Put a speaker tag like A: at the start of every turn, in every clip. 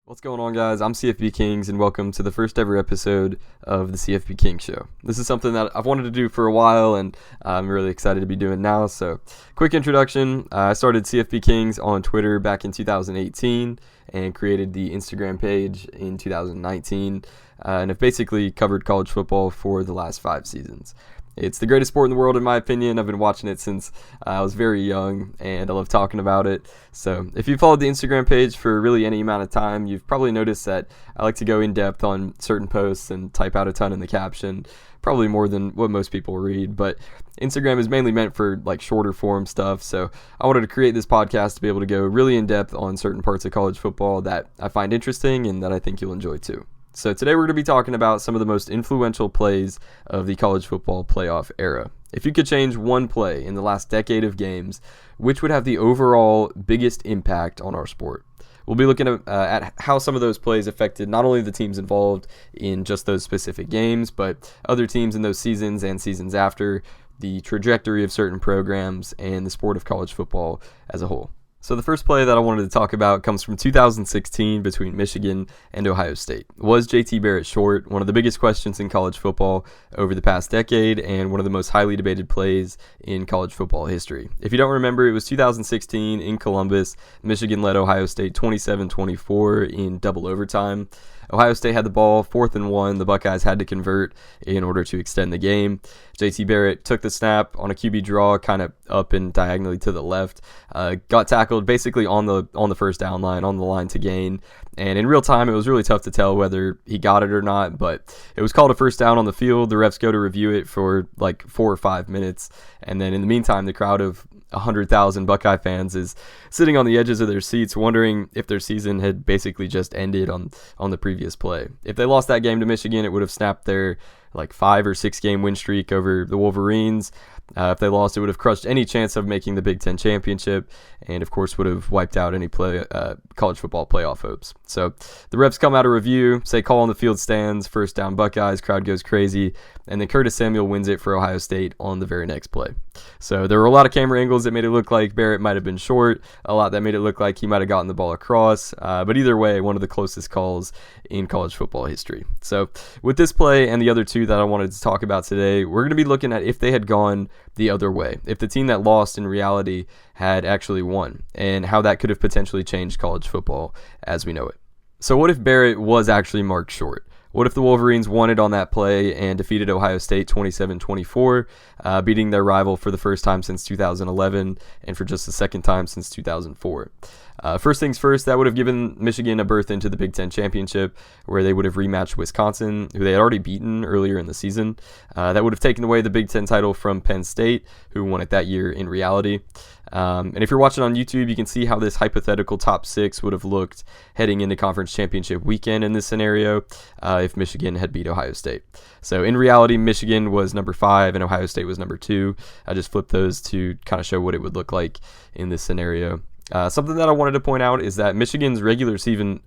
A: What's going on, guys? I'm CFB Kings, and welcome to the first ever episode of the CFBKings Show. This is something that I've wanted to do for a while, and I'm really excited to be doing now. So, quick introduction. I started CFB Kings on Twitter back in 2018 and created the Instagram page in 2019, and have basically covered college football for the last 5 seasons. It's the greatest sport in the world, in my opinion. I've been watching it since I was very young, and I love talking about it. So if you followed the Instagram page for really any amount of time, you've probably noticed that I like to go in depth on certain posts and type out a ton in the caption, probably more than what most people read. But Instagram is mainly meant for like shorter form stuff. So I wanted to create this podcast to be able to go really in depth on certain parts of college football that I find interesting and that I think you'll enjoy too. So today we're going to be talking about some of the most influential plays of the college football playoff era. If you could change one play in the last decade of games, which would have the overall biggest impact on our sport? We'll be looking at how some of those plays affected not only the teams involved in just those specific games, but other teams in those seasons and seasons after, the trajectory of certain programs, and the sport of college football as a whole. So the first play that I wanted to talk about comes from 2016 between Michigan and Ohio State. Was JT Barrett short? One of the biggest questions in college football over the past decade, and one of the most highly debated plays in college football history. If you don't remember, it was 2016 in Columbus. Michigan led Ohio State 27-24 in double overtime. Ohio State had the ball, 4th and 1. The Buckeyes had to convert in order to extend the game. JT Barrett took the snap on a QB draw, kind of up and diagonally to the left. Got tackled basically on the first down line, on the line to gain. And in real time, it was really tough to tell whether he got it or not, but it was called a first down on the field. The refs go to review it for like 4 or 5 minutes. And then in the meantime, the crowd of 100,000 Buckeye fans is sitting on the edges of their seats wondering if their season had basically just ended on the previous play. If they lost that game to Michigan, it would have snapped their 5 or 6 game win streak over the Wolverines. If they lost, it would have crushed any chance of making the Big Ten championship, and of course would have wiped out any college football playoff hopes. So the refs come out of review, say call on the field stands, first down Buckeyes, crowd goes crazy, and then Curtis Samuel wins it for Ohio State on the very next play. So there were a lot of camera angles that made it look like Barrett might have been short, a lot that made it look like he might have gotten the ball across, but either way, one of the closest calls in college football history. So with this play and the other two that I wanted to talk about today, we're going to be looking at if they had gone the other way, if the team that lost in reality had actually won, and how that could have potentially changed college football as we know it. So what if Barrett was actually marked short? What if the Wolverines won it on that play and defeated Ohio State 27-24, beating their rival for the first time since 2011 and for just the second time since 2004? First things first, that would have given Michigan a berth into the Big Ten championship, where they would have rematched Wisconsin, who they had already beaten earlier in the season. That would have taken away the Big Ten title from Penn State, who won it that year in reality. And if you're watching on YouTube, you can see how this hypothetical top 6 would have looked heading into conference championship weekend in this scenario if Michigan had beat Ohio State. So in reality, Michigan was number 5 and Ohio State was number 2. I just flipped those to kind of show what it would look like in this scenario. Something that I wanted to point out is that Michigan's regular season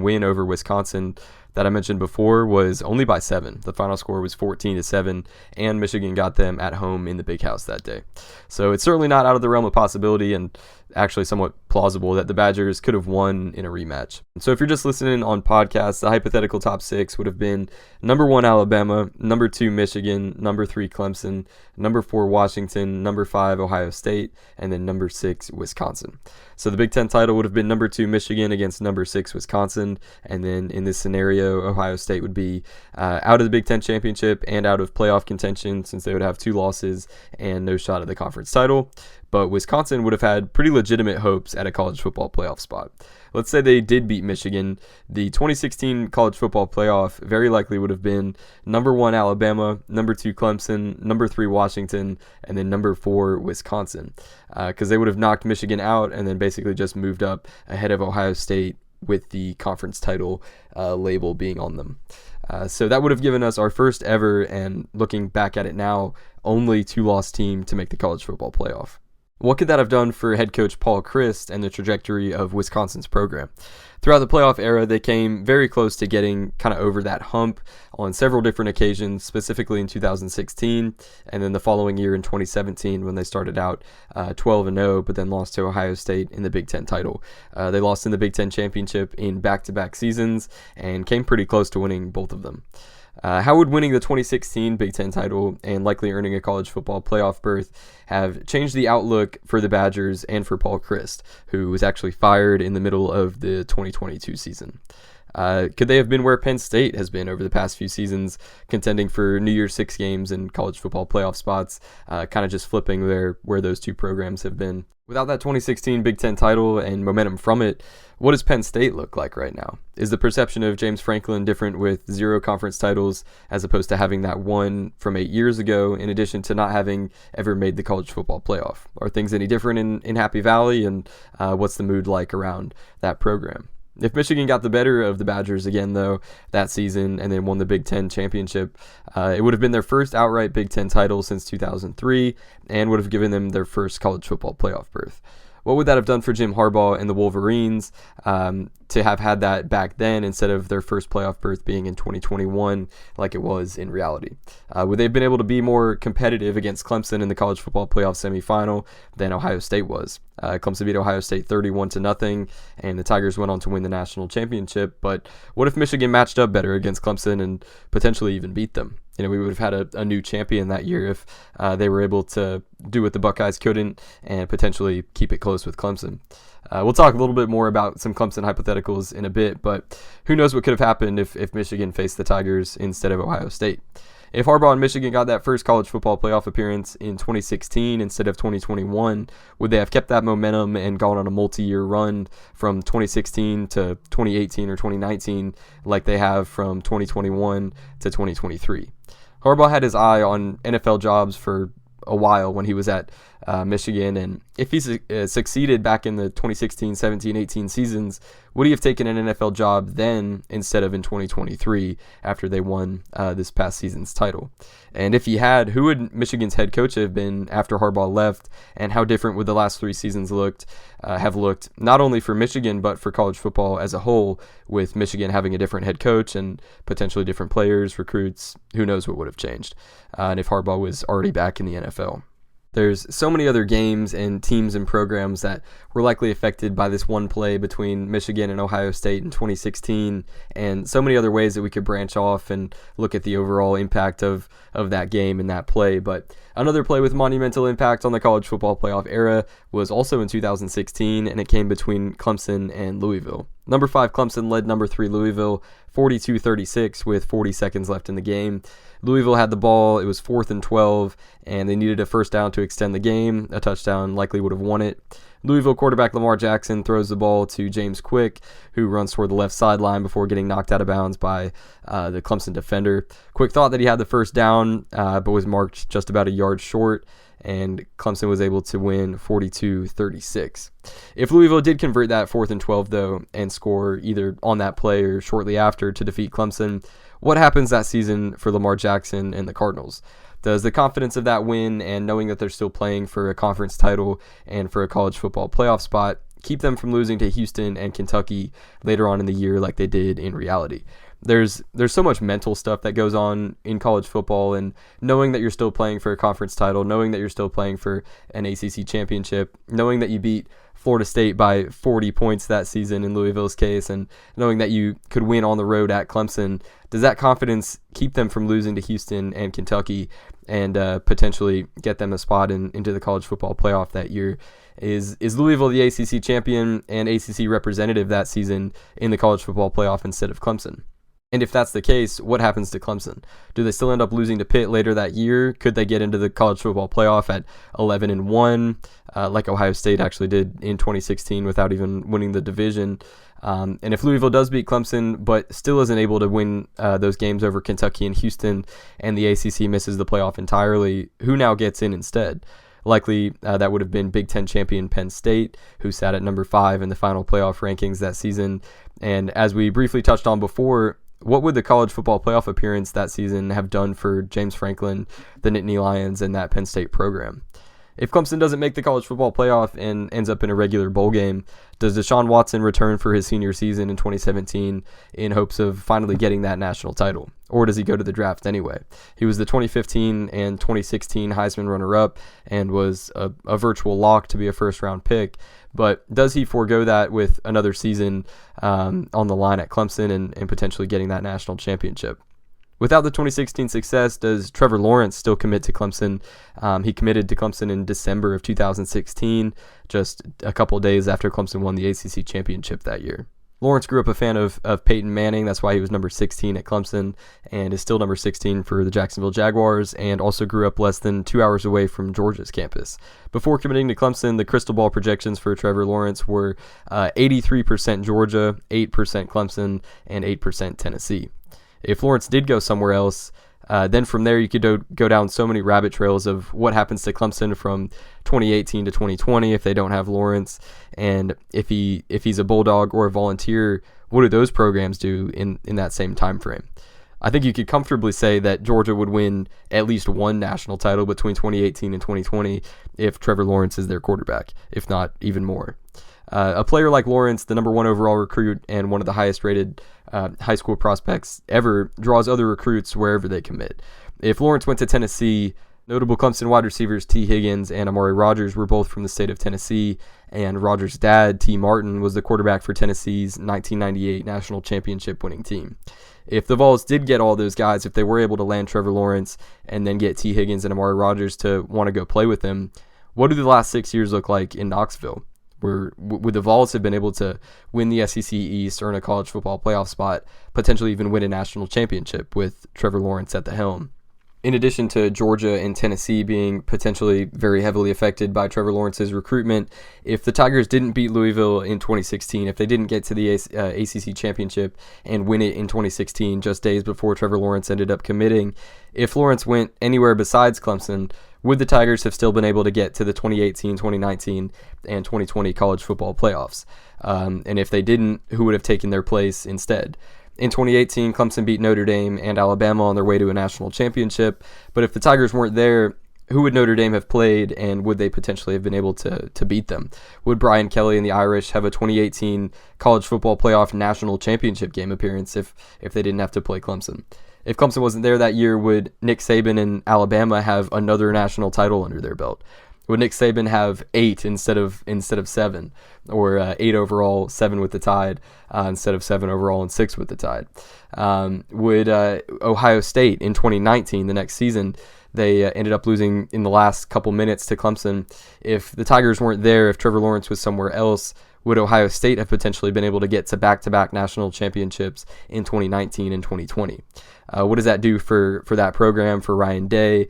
A: win over Wisconsin that I mentioned before was only by 7. The final score was 14-7, and Michigan got them at home in the Big House that day. So it's certainly not out of the realm of possibility, and actually somewhat plausible that the Badgers could have won in a rematch. So if you're just listening on podcasts, the hypothetical top 6 would have been number 1 Alabama, number 2 Michigan, number 3 Clemson, number 4 Washington, number 5 Ohio State, and then number 6 Wisconsin. So the Big Ten title would have been number 2 Michigan against number 6 Wisconsin, and then in this scenario, Ohio State would be out of the Big Ten championship and out of playoff contention, since they would have 2 losses and no shot at the conference title. But Wisconsin would have had pretty legitimate hopes at a college football playoff spot. Let's say they did beat Michigan. The 2016 college football playoff very likely would have been number 1 Alabama, number 2 Clemson, number 3 Washington, and then number 4 Wisconsin, because they would have knocked Michigan out and then basically just moved up ahead of Ohio State with the conference title label being on them. So that would have given us our first ever, and looking back at it now, only 2-loss team to make the college football playoff. What could that have done for head coach Paul Chryst and the trajectory of Wisconsin's program? Throughout the playoff era, they came very close to getting kind of over that hump on several different occasions, specifically in 2016, and then the following year in 2017 when they started out 12-0, but then lost to Ohio State in the Big Ten title. They lost in the Big Ten championship in back-to-back seasons and came pretty close to winning both of them. How would winning the 2016 Big Ten title and likely earning a college football playoff berth have changed the outlook for the Badgers and for Paul Chryst, who was actually fired in the middle of the 2022 season? Could they have been where Penn State has been over the past few seasons, contending for New Year's Six games and college football playoff spots, kind of just flipping where those two programs have been? Without that 2016 Big Ten title and momentum from it, what does Penn State look like right now? Is the perception of James Franklin different with 0 conference titles as opposed to having that one from 8 years ago, in addition to not having ever made the college football playoff? Are things any different in Happy Valley, and what's the mood like around that program? If Michigan got the better of the Badgers again, though, that season and then won the Big Ten championship, it would have been their first outright Big Ten title since 2003 and would have given them their first college football playoff berth. What would that have done for Jim Harbaugh and the Wolverines to have had that back then instead of their first playoff berth being in 2021 like it was in reality? Would they have been able to be more competitive against Clemson in the college football playoff semifinal than Ohio State was? Clemson beat Ohio State 31-0, and the Tigers went on to win the national championship. But what if Michigan matched up better against Clemson and potentially even beat them? We would have had a new champion that year if they were able to do what the Buckeyes couldn't and potentially keep it close with Clemson. We'll talk a little bit more about some Clemson hypotheticals in a bit, but who knows what could have happened if Michigan faced the Tigers instead of Ohio State. If Harbaugh and Michigan got that first college football playoff appearance in 2016 instead of 2021, would they have kept that momentum and gone on a multi-year run from 2016 to 2018 or 2019 like they have from 2021 to 2023? Harbaugh had his eye on NFL jobs for a while when he was at Michigan, and if he succeeded back in the 2016, 17, 18 seasons, would he have taken an NFL job then instead of in 2023 after they won this past season's title? And if he had, who would Michigan's head coach have been after Harbaugh left, and how different would the last 3 seasons have looked, not only for Michigan but for college football as a whole, with Michigan having a different head coach and potentially different players, recruits? Who knows what would have changed, and if Harbaugh was already back in the NFL. There's so many other games and teams and programs that were likely affected by this one play between Michigan and Ohio State in 2016, and so many other ways that we could branch off and look at the overall impact of that game and that play. But another play with monumental impact on the college football playoff era was also in 2016, and it came between Clemson and Louisville. Number 5 Clemson led number 3 Louisville 42-36 with 40 seconds left in the game. Louisville had the ball. It was 4th and 12, and they needed a first down to extend the game. A touchdown likely would have won it. Louisville quarterback Lamar Jackson throws the ball to James Quick, who runs toward the left sideline before getting knocked out of bounds by the Clemson defender. Quick thought that he had the first down, but was marked just about a yard short, and Clemson was able to win 42-36. If Louisville did convert that 4th and 12, though, and score either on that play or shortly after to defeat Clemson, what happens that season for Lamar Jackson and the Cardinals? Does the confidence of that win and knowing that they're still playing for a conference title and for a college football playoff spot keep them from losing to Houston and Kentucky later on in the year like they did in reality? There's so much mental stuff that goes on in college football, and knowing that you're still playing for a conference title, knowing that you're still playing for an ACC championship, knowing that you beat Florida State by 40 points that season in Louisville's case, and knowing that you could win on the road at Clemson, does that confidence keep them from losing to Houston and Kentucky and potentially get them a spot into the college football playoff that year? Is Louisville the ACC champion and ACC representative that season in the college football playoff instead of Clemson? And if that's the case, what happens to Clemson? Do they still end up losing to Pitt later that year? Could they get into the college football playoff at 11-1, like Ohio State actually did in 2016 without even winning the division? And if Louisville does beat Clemson but still isn't able to win those games over Kentucky and Houston, and the ACC misses the playoff entirely, who now gets in instead? Likely that would have been Big Ten champion Penn State, who sat at number 5 in the final playoff rankings that season. And as we briefly touched on before, what would the college football playoff appearance that season have done for James Franklin, the Nittany Lions, and that Penn State program? If Clemson doesn't make the college football playoff and ends up in a regular bowl game, does Deshaun Watson return for his senior season in 2017 in hopes of finally getting that national title? Or does he go to the draft anyway? He was the 2015 and 2016 Heisman runner-up and was a virtual lock to be a first-round pick. But does he forego that with another season on the line at Clemson and potentially getting that national championship? Without the 2016 success, does Trevor Lawrence still commit to Clemson? He committed to Clemson in December of 2016, just a couple days after Clemson won the ACC championship that year. Lawrence grew up a fan of Peyton Manning. That's why he was number 16 at Clemson and is still number 16 for the Jacksonville Jaguars, and also grew up less than 2 hours away from Georgia's campus. Before committing to Clemson, the crystal ball projections for Trevor Lawrence were 83% Georgia, 8% Clemson, and 8% Tennessee. If Lawrence did go somewhere else, then from there you could go down so many rabbit trails of what happens to Clemson from 2018 to 2020 if they don't have Lawrence, and if he's a Bulldog or a Volunteer, what do those programs do in that same time frame? I think you could comfortably say that Georgia would win at least one national title between 2018 and 2020 if Trevor Lawrence is their quarterback, if not even more. A player like Lawrence, the number 1 overall recruit and one of the highest rated high school prospects ever, draws other recruits wherever they commit. If Lawrence went to Tennessee, notable Clemson wide receivers T. Higgins and Amari Rodgers were both from the state of Tennessee, and Rodgers' dad, T. Martin, was the quarterback for Tennessee's 1998 national championship winning team. If the Vols did get all those guys, if they were able to land Trevor Lawrence and then get T. Higgins and Amari Rodgers to want to go play with them, what do the last 6 years look like in Knoxville? Would the Vols have been able to win the SEC East, earn a college football playoff spot, potentially even win a national championship with Trevor Lawrence at the helm? In addition to Georgia and Tennessee being potentially very heavily affected by Trevor Lawrence's recruitment, if the Tigers didn't beat Louisville in 2016, if they didn't get to the ACC championship and win it in 2016, just days before Trevor Lawrence ended up committing, if Lawrence went anywhere besides Clemson, would the Tigers have still been able to get to the 2018, 2019, and 2020 college football playoffs? And if they didn't, who would have taken their place instead? In 2018, Clemson beat Notre Dame and Alabama on their way to a national championship, but if the Tigers weren't there, who would Notre Dame have played, and would they potentially have been able to beat them? Would Brian Kelly and the Irish have a 2018 college football playoff national championship game appearance if they didn't have to play Clemson? If Clemson wasn't there that year, would Nick Saban and Alabama have another national title under their belt? Would Nick Saban have 8 instead of 7, or 8 overall, 7 with the Tide, instead of 7 overall and 6 with the Tide? Would Ohio State in 2019, the next season, they ended up losing in the last couple minutes to Clemson. If the Tigers weren't there, if Trevor Lawrence was somewhere else, would Ohio State have potentially been able to get to back-to-back national championships in 2019 and 2020? What does that do for that program, for Ryan Day,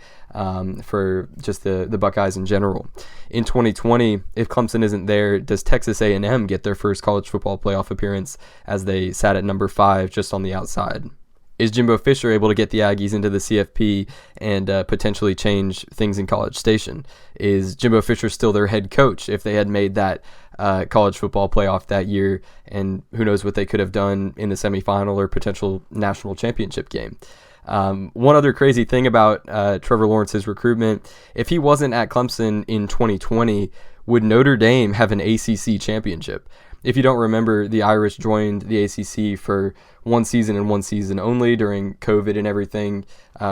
A: for just the Buckeyes in general? In 2020, if Clemson isn't there, does Texas A&M get their first college football playoff appearance as they sat at number 5 just on the outside? Is Jimbo Fisher able to get the Aggies into the CFP and potentially change things in College Station? Is Jimbo Fisher still their head coach if they had made that college football playoff that year? And who knows what they could have done in the semifinal or potential national championship game. One other crazy thing about Trevor Lawrence's recruitment, if he wasn't at Clemson in 2020, would Notre Dame have an ACC championship? If you don't remember, the Irish joined the ACC for one season and one season only during COVID and everything,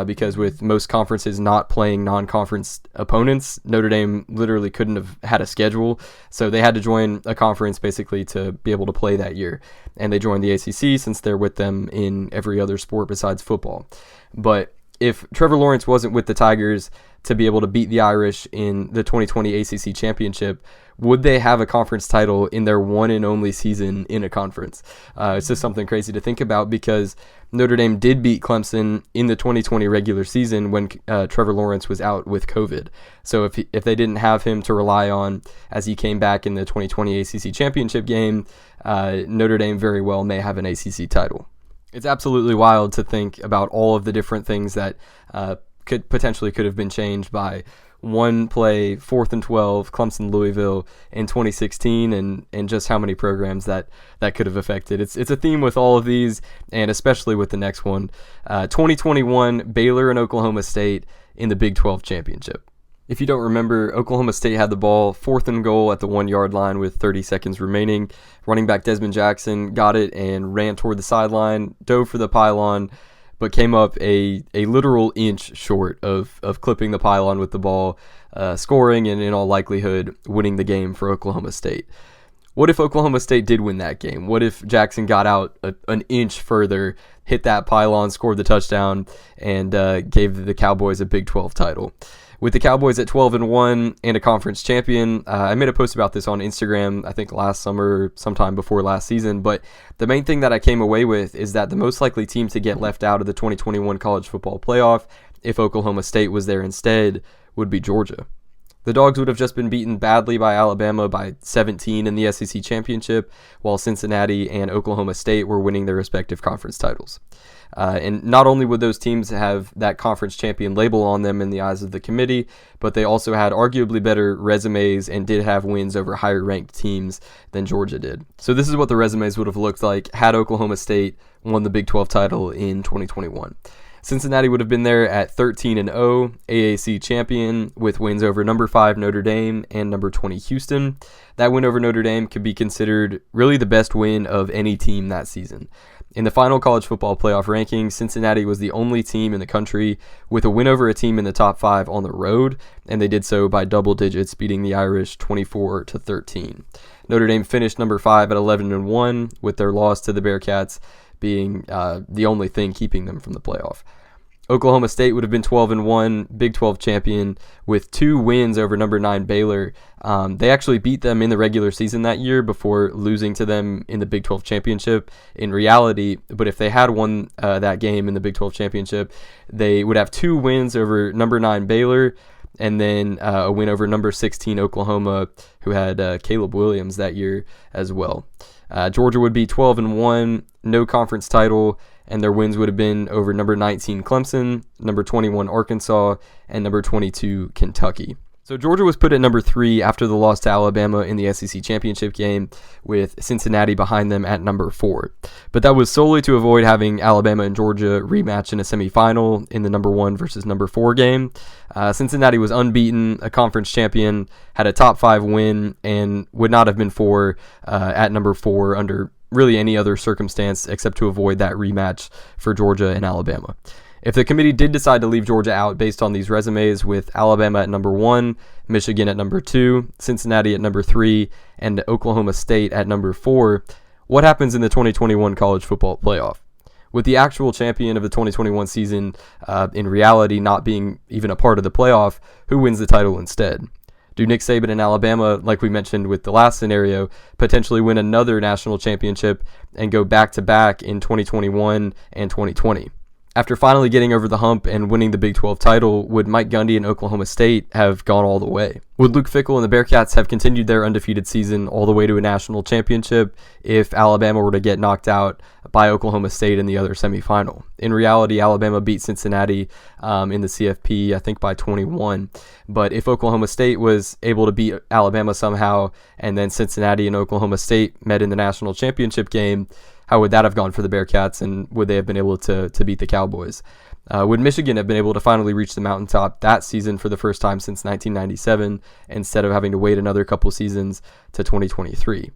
A: because with most conferences not playing non-conference opponents, Notre Dame literally couldn't have had a schedule, so they had to join a conference basically to be able to play that year. And they joined the ACC since they're with them in every other sport besides football. But if Trevor Lawrence wasn't with the Tigers to be able to beat the Irish in the 2020 ACC championship, would they have a conference title in their one and only season in a conference? It's just something crazy to think about, because Notre Dame did beat Clemson in the 2020 regular season when Trevor Lawrence was out with COVID. So if they didn't have him to rely on as he came back in the 2020 ACC championship game, Notre Dame very well may have an ACC title. It's absolutely wild to think about all of the different things that could have been changed by one play, 4th and 12, Clemson Louisville in 2016, and just how many programs that could have affected. It's a theme with all of these, and especially with the next one. 2021, Baylor and Oklahoma State in the Big 12 championship. If you don't remember, Oklahoma State had the ball 4th and goal at the 1-yard line with 30 seconds remaining. Running back Desmond Jackson got it and ran toward the sideline, dove for the pylon, but came up a literal inch short of clipping the pylon with the ball, scoring, and in all likelihood winning the game for Oklahoma State. What if Oklahoma State did win that game? What if Jackson got out an inch further, hit that pylon, scored the touchdown, and gave the Cowboys a Big 12 title? With the Cowboys at 12-1 and a conference champion, I made a post about this on Instagram, I think last summer, sometime before last season, but the main thing that I came away with is that the most likely team to get left out of the 2021 college football playoff, if Oklahoma State was there instead, would be Georgia. The Dogs would have just been beaten badly by Alabama by 17 in the SEC championship, while Cincinnati and Oklahoma State were winning their respective conference titles. And not only would those teams have that conference champion label on them in the eyes of the committee, but they also had arguably better resumes and did have wins over higher ranked teams than Georgia did. So this is what the resumes would have looked like had Oklahoma State won the Big 12 title in 2021. Cincinnati would have been there at 13-0, AAC champion, with wins over number 5 Notre Dame and number 20 Houston. That win over Notre Dame could be considered really the best win of any team that season. In the final college football playoff rankings, Cincinnati was the only team in the country with a win over a team in the top 5 on the road, and they did so by double digits, beating the Irish 24-13. Notre Dame finished number 5 at 11-1, with their loss to the Bearcats being the only thing keeping them from the playoff. Oklahoma State would have been 12-1, Big 12 champion, with 2 wins over number 9 Baylor. They actually beat them in the regular season that year before losing to them in the Big 12 championship in reality. But if they had won that game in the Big 12 championship, they would have 2 wins over number 9 Baylor and then a win over number 16 Oklahoma, who had Caleb Williams that year as well. Georgia would be 12-1, no conference title, and their wins would have been over number 19 Clemson, number 21 Arkansas, and number 22 Kentucky. So Georgia was put at number 3 after the loss to Alabama in the SEC championship game, with Cincinnati behind them at number 4. But that was solely to avoid having Alabama and Georgia rematch in a semifinal in the number 1 versus number 4 game. Cincinnati was unbeaten, a conference champion, had a top 5 win, and would not have been 4 at number 4 under really any other circumstance except to avoid that rematch for Georgia and Alabama. If the committee did decide to leave Georgia out based on these resumes, with Alabama at number 1, Michigan at number 2, Cincinnati at number 3, and Oklahoma State at number 4, what happens in the 2021 college football playoff? With the actual champion of the 2021 season in reality not being even a part of the playoff, who wins the title instead? Do Nick Saban and Alabama, like we mentioned with the last scenario, potentially win another national championship and go back-to-back in 2021 and 2020? After finally getting over the hump and winning the Big 12 title, would Mike Gundy and Oklahoma State have gone all the way? Would Luke Fickell and the Bearcats have continued their undefeated season all the way to a national championship if Alabama were to get knocked out by Oklahoma State in the other semifinal? In reality, Alabama beat Cincinnati in the CFP, I think, by 21. But if Oklahoma State was able to beat Alabama somehow, and then Cincinnati and Oklahoma State met in the national championship game, how would that have gone for the Bearcats, and would they have been able to beat the Cowboys? Would Michigan have been able to finally reach the mountaintop that season for the first time since 1997 instead of having to wait another couple seasons to 2023?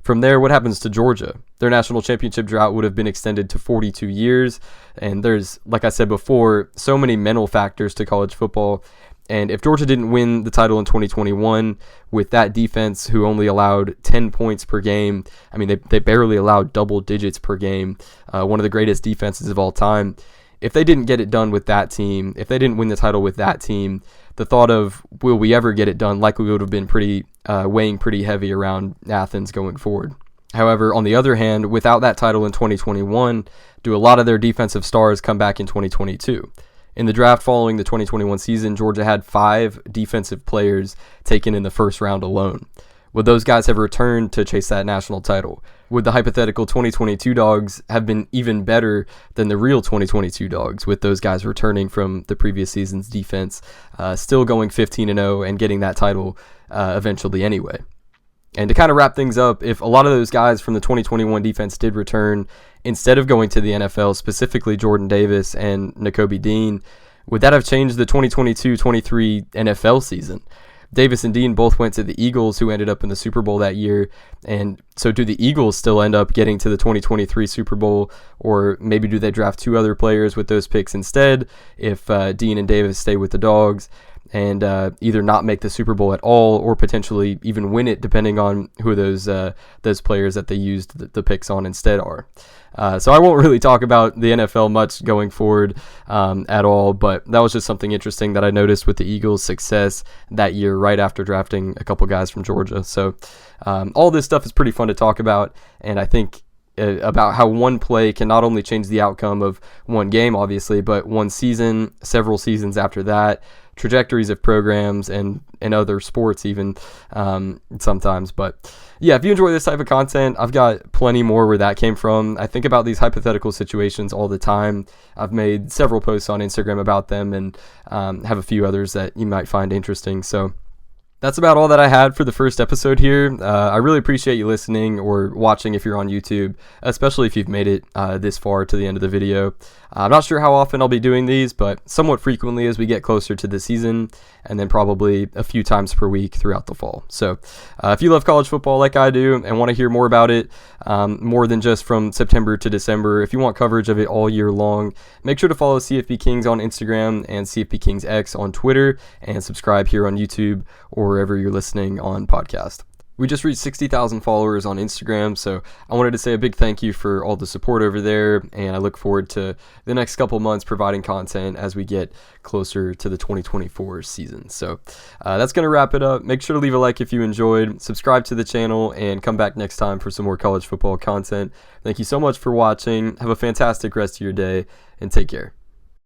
A: From there, what happens to Georgia? Their national championship drought would have been extended to 42 years, and there's, like I said before, so many mental factors to college football. And if Georgia didn't win the title in 2021 with that defense, who only allowed 10 points per game, I mean, they barely allowed double digits per game, one of the greatest defenses of all time. If they didn't get it done with that team, if they didn't win the title with that team, the thought of will we ever get it done likely would have been weighing pretty heavy around Athens going forward. However, on the other hand, without that title in 2021, do a lot of their defensive stars come back in 2022? In the draft following the 2021 season, Georgia had 5 defensive players taken in the first round alone. Would those guys have returned to chase that national title? Would the hypothetical 2022 Dogs have been even better than the real 2022 Dogs, with those guys returning from the previous season's defense, still going 15-0 and getting that title eventually anyway? And to kind of wrap things up, if a lot of those guys from the 2021 defense did return, instead of going to the NFL, specifically Jordan Davis and Nakobe Dean, would that have changed the 2022-23 NFL season? Davis and Dean both went to the Eagles, who ended up in the Super Bowl that year. And so do the Eagles still end up getting to the 2023 Super Bowl, or maybe do they draft 2 other players with those picks instead if Dean and Davis stay with the Dogs and either not make the Super Bowl at all or potentially even win it, depending on who those players that they used the picks on instead are. So I won't really talk about the NFL much going forward at all, but that was just something interesting that I noticed with the Eagles' success that year right after drafting a couple guys from Georgia. So all this stuff is pretty fun to talk about, and I think about how one play can not only change the outcome of one game, obviously, but one season, several seasons after that, trajectories of programs and other sports even sometimes. But yeah, if you enjoy this type of content, I've got plenty more where that came from. I think about these hypothetical situations all the time. I've made several posts on Instagram about them and have a few others that you might find interesting. So that's about all that I had for the first episode here. I really appreciate you listening or watching if you're on YouTube, especially if you've made it this far to the end of the video. I'm not sure how often I'll be doing these, but somewhat frequently as we get closer to the season, and then probably a few times per week throughout the fall. So if you love college football like I do and want to hear more about it, more than just from September to December, if you want coverage of it all year long, make sure to follow CFB Kings on Instagram and CFB Kings X on Twitter, and subscribe here on YouTube or wherever you're listening on podcast. We just reached 60,000 followers on Instagram, so I wanted to say a big thank you for all the support over there, and I look forward to the next couple months providing content as we get closer to the 2024 season. So that's going to wrap it up. Make sure to leave a like if you enjoyed, subscribe to the channel, and come back next time for some more college football content. Thank you so much for watching. Have a fantastic rest of your day, and take care.